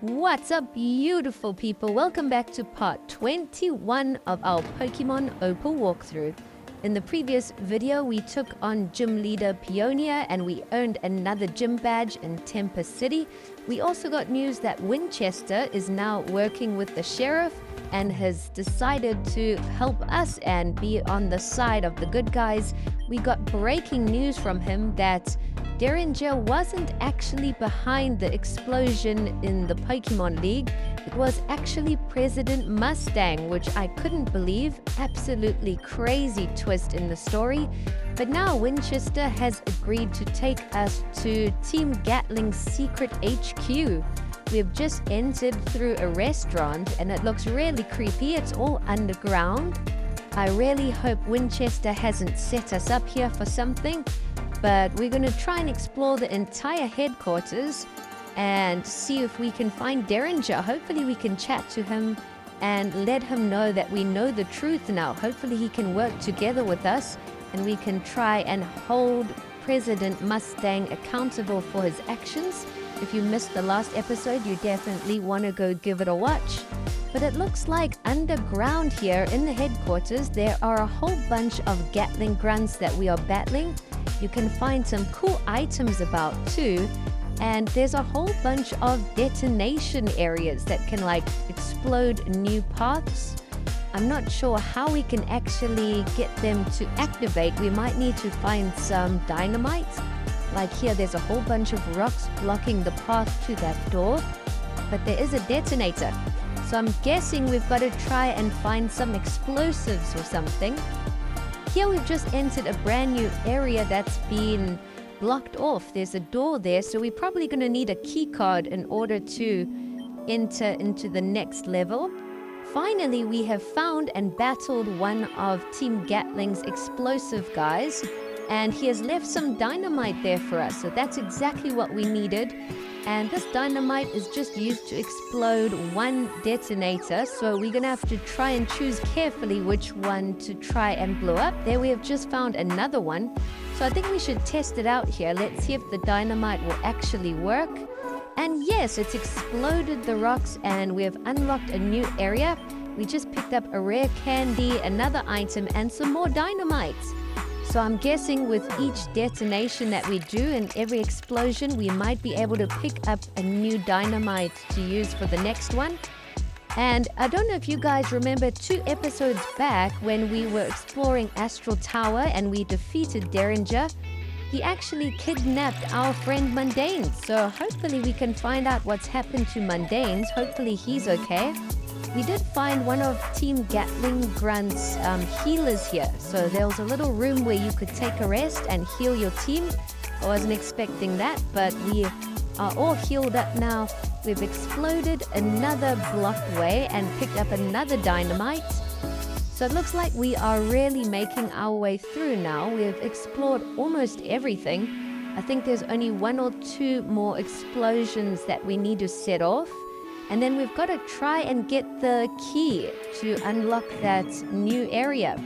What's up, beautiful people? Welcome back to part 21 of our Pokemon Opal walkthrough. In the previous video, we took on Gym Leader Peonia and we earned another gym badge in Tempest City. We also got news that Winchester is now working with the sheriff and has decided to help us and be on the side of the good guys. We got breaking news from him that Derringer wasn't actually behind the explosion in the Pokemon League. It was actually President Mustang, which I couldn't believe. Absolutely crazy twist in the story. But now Winchester has agreed to take us to Team Gatling's secret HQ. We have just entered through a restaurant and it looks really creepy. It's all underground. I really hope Winchester hasn't set us up here for something. But we're going to try and explore the entire headquarters and see if we can find Derringer. Hopefully we can chat to him and let him know that we know the truth now. Hopefully he can work together with us and we can try and hold President Mustang accountable for his actions. If you missed the last episode, you definitely want to go give it a watch. But it looks like underground here in the headquarters, there are a whole bunch of Gatling grunts that we are battling. You can find some cool items about too. And there's a whole bunch of detonation areas that can like explode new paths. I'm not sure how we can actually get them to activate. We might need to find some dynamite. Like here, there's a whole bunch of rocks blocking the path to that door. But there is a detonator. So I'm guessing we've got to try and find some explosives or something. Here we've just entered a brand new area that's been blocked off. There's a door there, so we're probably going to need a key card in order to enter into the next level. Finally, we have found and battled one of Team Gatling's explosive guys, and he has left some dynamite there for us, so that's exactly what we needed. And this dynamite is just used to explode one detonator, so we're gonna have to try and choose carefully which one to try and blow up. There we have just found another one, so I think we should test it out here. Let's see if the dynamite will actually work. And yes, it's exploded the rocks and we have unlocked a new area. We just picked up a rare candy, another item, and some more dynamite. So I'm guessing with each detonation that we do and every explosion, we might be able to pick up a new dynamite to use for the next one. And I don't know if you guys remember 2 episodes back when we were exploring Astral Tower and we defeated Derringer. He actually kidnapped our friend Mundanes. So hopefully we can find out what's happened to Mundanes. Hopefully he's okay. We did find one of Team Gatling Grunt's healers here. So there was a little room where you could take a rest and heal your team. I wasn't expecting that, but we are all healed up now. We've exploded another blocked way and picked up another dynamite. So it looks like we are really making our way through now. We've explored almost everything. I think there's only 1 or 2 more explosions that we need to set off. And then we've got to try and get the key to unlock that new area.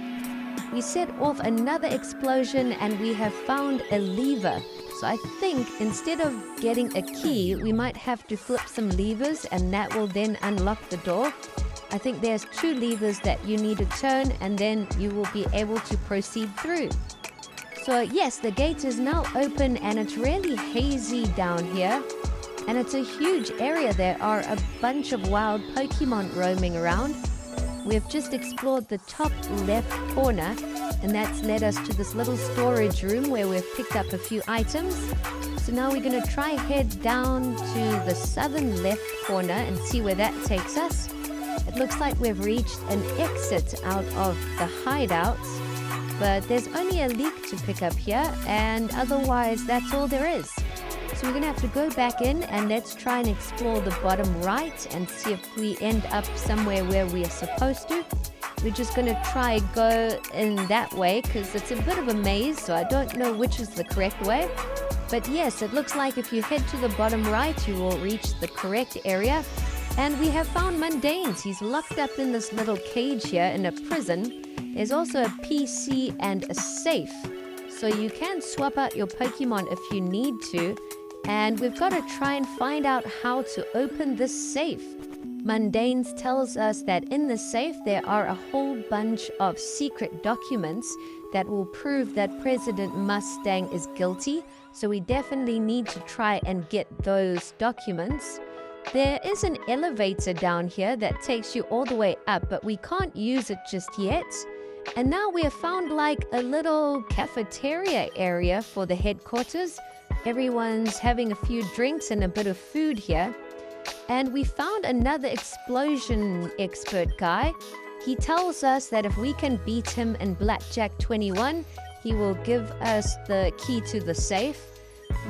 We set off another explosion and we have found a lever. So I think instead of getting a key, we might have to flip some levers and that will then unlock the door. I think there's 2 levers that you need to turn and then you will be able to proceed through. So yes, the gate is now open and it's really hazy down here. And it's a huge area. There are a bunch of wild Pokemon roaming around. We've just explored the top left corner, and that's led us to this little storage room where we've picked up a few items. So now we're going to try head down to the southern left corner and see where that takes us. It looks like we've reached an exit out of the hideout, but there's only a leak to pick up here, and otherwise that's all there is. So we're going to have to go back in and let's try and explore the bottom right and see if we end up somewhere where we are supposed to. We're just going to try go in that way because it's a bit of a maze, so I don't know which is the correct way. But yes, it looks like if you head to the bottom right, you will reach the correct area. And we have found Mundanes. He's locked up in this little cage here in a prison. There's also a PC and a safe. So you can swap out your Pokemon if you need to. And we've got to try and find out how to open this safe. Mundanes tells us that in the safe there are a whole bunch of secret documents that will prove that President Mustang is guilty. So we definitely need to try and get those documents. There is an elevator down here that takes you all the way up, but we can't use it just yet. And now we have found like a little cafeteria area for the headquarters. Everyone's having a few drinks and a bit of food here. And we found another explosion expert guy. He tells us that if we can beat him in Blackjack 21, he will give us the key to the safe.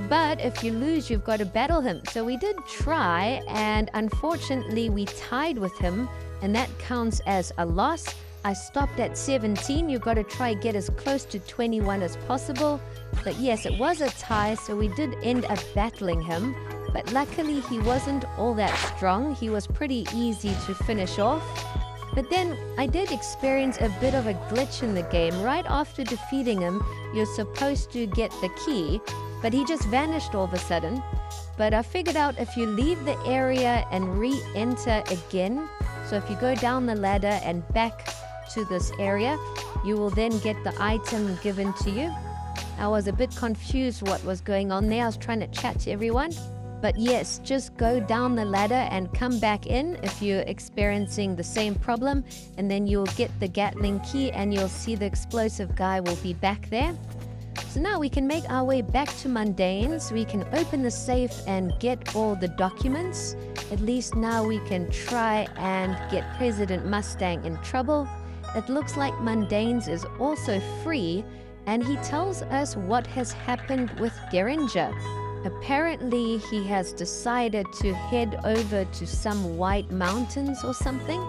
But if you lose, you've got to battle him. So we did try, and unfortunately we tied with him, and that counts as a loss. I stopped at 17. You've got to try get as close to 21 as possible. But yes, it was a tie, so we did end up battling him. But luckily he wasn't all that strong. He was pretty easy to finish off. But then I did experience a bit of a glitch in the game. Right after defeating him, you're supposed to get the key, but he just vanished all of a sudden. But I figured out if you leave the area and re-enter again, so if you go down the ladder and back to this area, you will then get the item given to you. I was a bit confused what was going on there. I was trying to chat to everyone. But yes, just go down the ladder and come back in if you're experiencing the same problem, and then you'll get the Gatling key and you'll see the explosive guy will be back there. So now we can make our way back to Mundanes. We can open the safe and get all the documents. At least now we can try and get President Mustang in trouble. It looks like Mundanes is also free, and he tells us what has happened with Derringer. Apparently, he has decided to head over to some white mountains or something.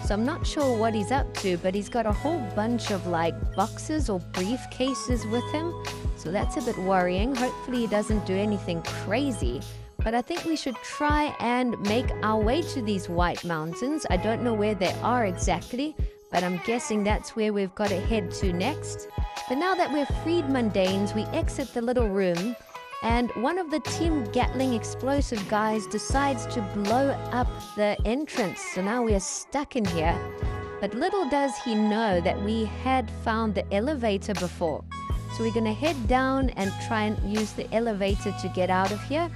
So I'm not sure what he's up to, but he's got a whole bunch of like boxes or briefcases with him. So that's a bit worrying. Hopefully he doesn't do anything crazy. But I think we should try and make our way to these white mountains. I don't know where they are exactly, but I'm guessing that's where we've got to head to next. But now that we've freed Mundanes, we exit the little room. And one of the Team Gatling explosive guys decides to blow up the entrance. So now we are stuck in here. But little does he know that we had found the elevator before. So we're going to head down and try and use the elevator to get out of here.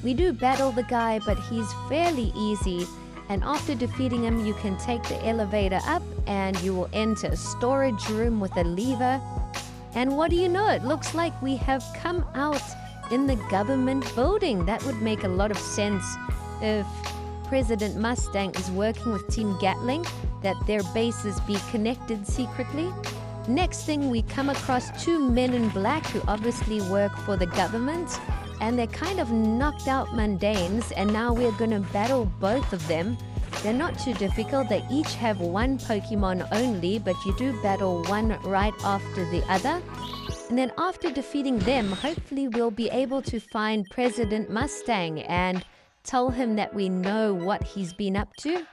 We do battle the guy, but he's fairly easy. And after defeating him, you can take the elevator up and you will enter a storage room with a lever. And what do you know? It looks like we have come out in the government building. That would make a lot of sense if President Mustang is working with Team Gatling, that their bases be connected secretly. Next thing, we come across two men in black who obviously work for the government, and they're kind of knocked out Mundanes, and now we're going to battle both of them. They're not too difficult. They each have one Pokemon only, but you do battle one right after the other. And then after defeating them, hopefully we'll be able to find President Mustang and tell him that we know what he's been up to.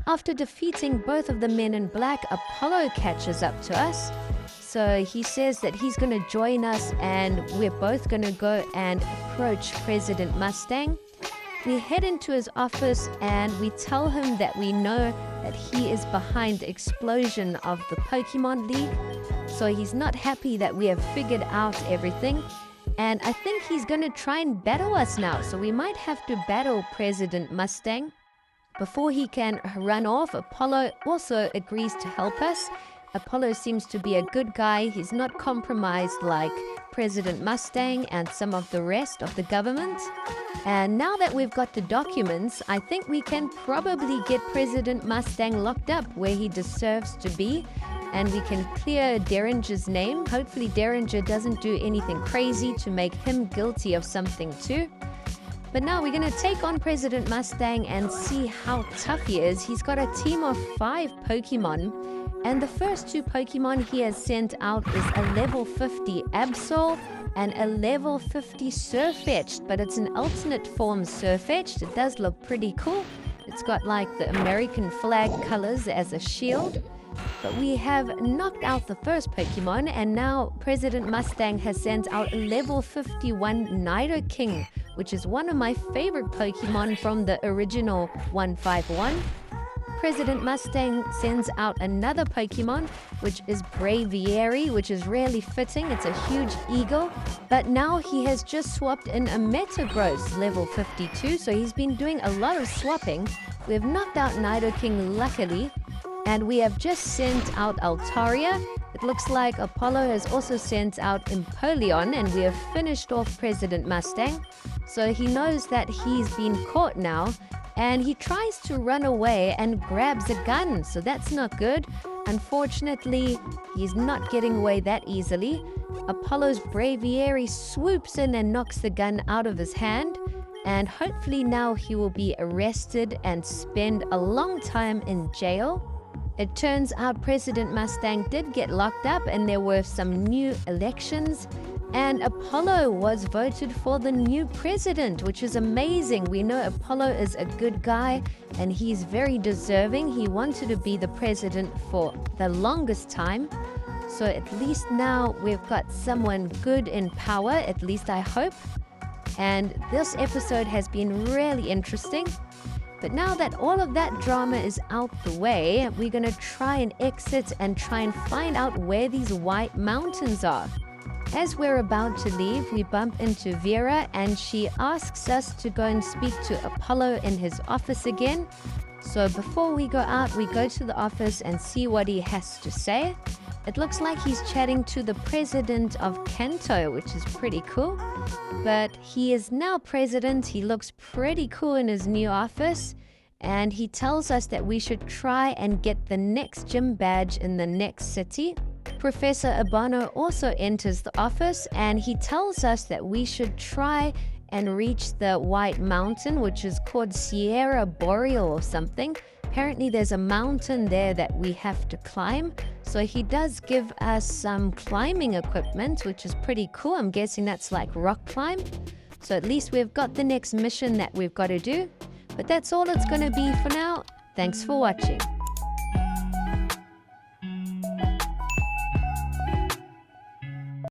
After defeating both of the men in black, Opalo catches up to us. So he says that he's going to join us and we're both going to go and approach President Mustang. We head into his office and we tell him that we know that he is behind the explosion of the Pokemon League. So he's not happy that we have figured out everything. And I think he's going to try and battle us now. So we might have to battle President Mustang. Before he can run off, Apollo also agrees to help us. Apollo seems to be a good guy. He's not compromised like President Mustang and some of the rest of the government. And now that we've got the documents, I think we can probably get President Mustang locked up where he deserves to be. And we can clear Derringer's name. Hopefully Derringer doesn't do anything crazy to make him guilty of something too. But now we're going to take on President Mustang and see how tough he is. He's got a team of 5 Pokemon. And the first 2 Pokemon he has sent out is a level 50 Absol and a level 50 Surfetch'd. But it's an alternate form Surfetch'd. It does look pretty cool. It's got like the American flag colors as a shield. But we have knocked out the first Pokemon, and now President Mustang has sent out a level 51 Nidoking, which is one of my favorite Pokemon from the original 151. President Mustang sends out another Pokemon, which is Braviary, which is really fitting. It's a huge eagle. But now he has just swapped in a Metagross, level 52, so he's been doing a lot of swapping. We have knocked out Nidoking, luckily, and we have just sent out Altaria. It looks like Opalo has also sent out Empoleon, and we have finished off President Mustang. So he knows that he's been caught now, and he tries to run away and grabs a gun, so that's not good. Unfortunately, he's not getting away that easily. Apollo's Braviary swoops in and knocks the gun out of his hand, and hopefully now he will be arrested and spend a long time in jail. It turns out President Mustang did get locked up, and there were some new elections, and Opalo was voted for the new president, which is amazing. We know Opalo is a good guy, and he's very deserving. He wanted to be the president for the longest time. So at least now we've got someone good in power, at least I hope. And this episode has been really interesting. But now that all of that drama is out the way, we're going to try and exit and try and find out where these white mountains are. As we're about to leave, we bump into Vera, and she asks us to go and speak to Opalo in his office again. So before we go out, we go to the office and see what he has to say. It looks like he's chatting to the president of Kanto, which is pretty cool. But he is now president. He looks pretty cool in his new office. And he tells us that we should try and get the next gym badge in the next city. Professor Abano also enters the office, and he tells us that we should try and reach the White Mountain, which is called Sierra Boreal or something. Apparently there's a mountain there that we have to climb. So he does give us some climbing equipment, which is pretty cool. I'm guessing that's like rock climb. So at least we've got the next mission that we've got to do. But that's all it's going to be for now. Thanks for watching.